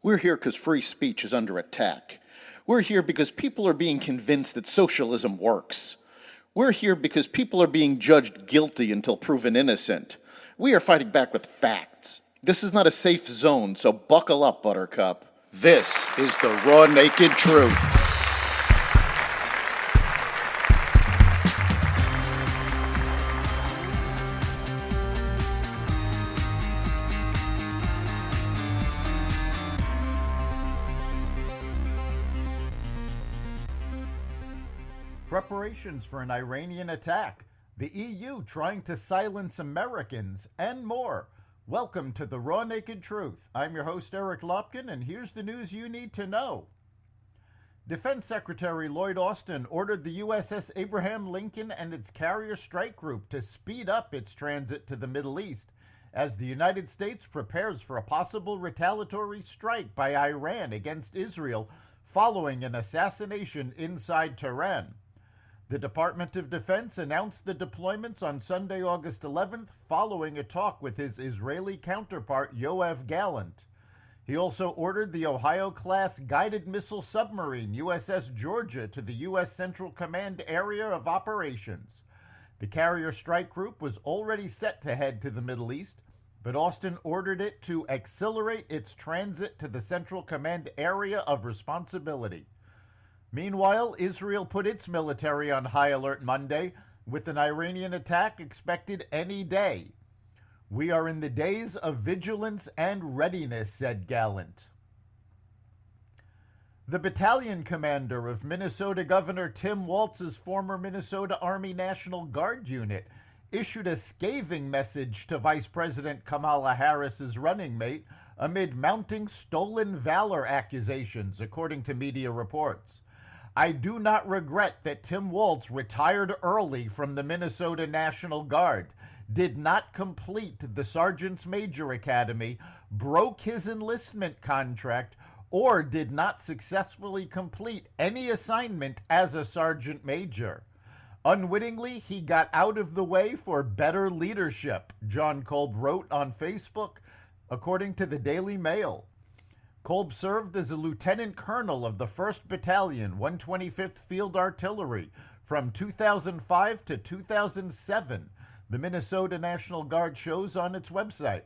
We're here because free speech is under attack. We're here because people are being convinced that socialism works. We're here because people are being judged guilty until proven innocent. We are fighting back with facts. This is not a safe zone, so buckle up, Buttercup. This is the raw, naked truth. Preparations for an Iranian attack, the EU trying to silence Americans, and more. Welcome to the Raw Naked Truth. I'm your host, Eric Lopkin, and here's the news you need to know. Defense Secretary Lloyd Austin ordered the USS Abraham Lincoln and its carrier strike group to speed up its transit to the Middle East as the United States prepares for a possible retaliatory strike by Iran against Israel following an assassination inside Tehran. The Department of Defense announced the deployments on Sunday, August 11th, following a talk with his Israeli counterpart, Yoav Gallant. He also ordered the Ohio-class guided missile submarine USS Georgia to the U.S. Central Command area of operations. The carrier strike group was already set to head to the Middle East, but Austin ordered it to accelerate its transit to the Central Command area of responsibility. Meanwhile, Israel put its military on high alert Monday, with an Iranian attack expected any day. "We are in the days of vigilance and readiness," said Gallant. The battalion commander of Minnesota Governor Tim Walz's former Minnesota Army National Guard unit issued a scathing message to Vice President Kamala Harris's running mate amid mounting stolen valor accusations, according to media reports. "I do not regret that Tim Walz retired early from the Minnesota National Guard, did not complete the Sergeant's Major Academy, broke his enlistment contract, or did not successfully complete any assignment as a Sergeant Major. Unwittingly, he got out of the way for better leadership," John Kolb wrote on Facebook, according to the Daily Mail. Kolb served as a lieutenant colonel of the 1st Battalion, 125th Field Artillery, from 2005 to 2007, the Minnesota National Guard shows on its website.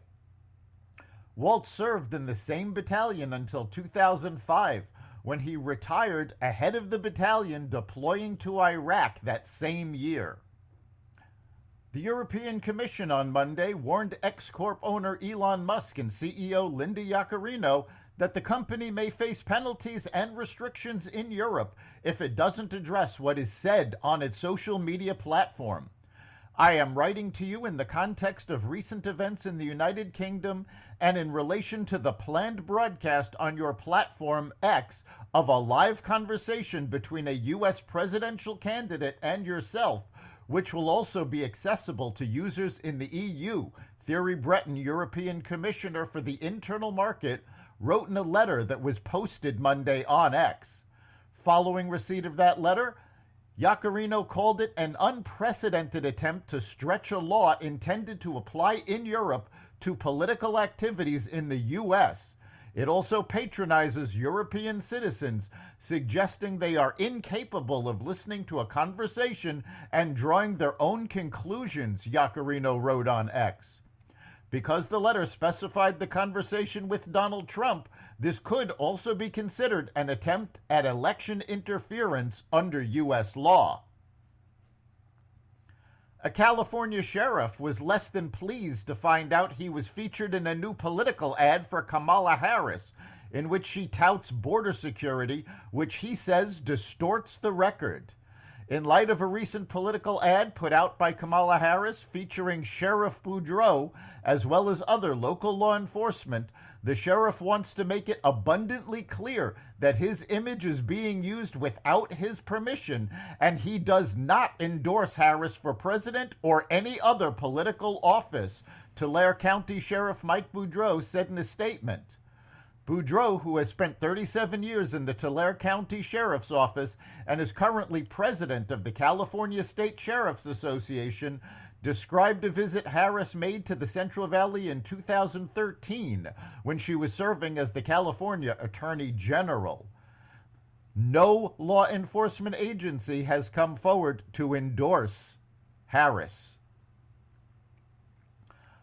Walz served in the same battalion until 2005, when he retired ahead of the battalion deploying to Iraq that same year. The European Commission on Monday warned X-Corp owner Elon Musk and CEO Linda Yaccarino that the company may face penalties and restrictions in Europe if it doesn't address what is said on its social media platform. "I am writing to you in the context of recent events in the United Kingdom and in relation to the planned broadcast on your platform X of a live conversation between a U.S. presidential candidate and yourself, which will also be accessible to users in the EU," Thierry Breton, European Commissioner for the Internal Market, wrote in a letter that was posted Monday on X. Following receipt of that letter, Yaccarino called it an unprecedented attempt to stretch a law intended to apply in Europe to political activities in the U.S. It also patronizes European citizens, suggesting they are incapable of listening to a conversation and drawing their own conclusions, Yaccarino wrote on X. Because the letter specified the conversation with Donald Trump, this could also be considered an attempt at election interference under U.S. law. A California sheriff was less than pleased to find out he was featured in a new political ad for Kamala Harris, in which she touts border security, which he says distorts the record. In light of a recent political ad put out by Kamala Harris featuring Sheriff Boudreaux, as well as other local law enforcement, the sheriff wants to make it abundantly clear that his image is being used without his permission, and he does not endorse Harris for president or any other political office, Tulare County Sheriff Mike Boudreaux said in a statement. Boudreaux, who has spent 37 years in the Tulare County Sheriff's Office and is currently president of the California State Sheriff's Association, described a visit Harris made to the Central Valley in 2013 when she was serving as the California Attorney General. No law enforcement agency has come forward to endorse Harris.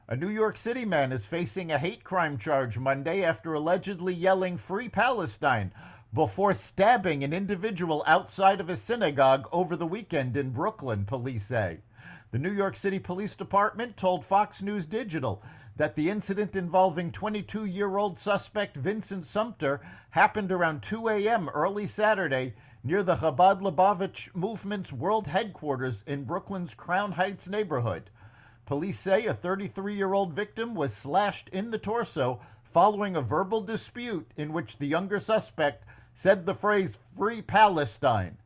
A New York City man is facing a hate crime charge Monday after allegedly yelling "Free Palestine" before stabbing an individual outside of a synagogue over the weekend in Brooklyn, police say. The New York City Police Department told Fox News Digital that the incident involving 22-year-old suspect Vincent Sumter happened around 2 a.m. early Saturday near the Chabad Lubavitch Movement's world headquarters in Brooklyn's Crown Heights neighborhood. Police say a 33-year-old victim was slashed in the torso following a verbal dispute in which the younger suspect said the phrase "Free Palestine."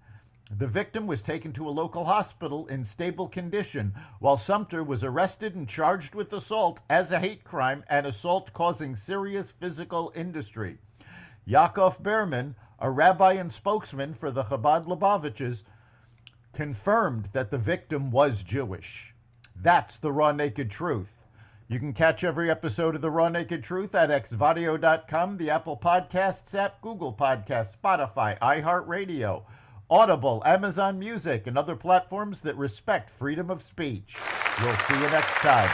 The victim was taken to a local hospital in stable condition, while Sumter was arrested and charged with assault as a hate crime and assault causing serious physical injury. Yaakov Berman, a rabbi and spokesman for the Chabad Lubavitches, confirmed that the victim was Jewish. That's the Raw Naked Truth. You can catch every episode of The Raw Naked Truth at xvadio.com, the Apple Podcasts app, Google Podcasts, Spotify, iHeartRadio, Audible, Amazon Music, and other platforms that respect freedom of speech. We'll see you next time.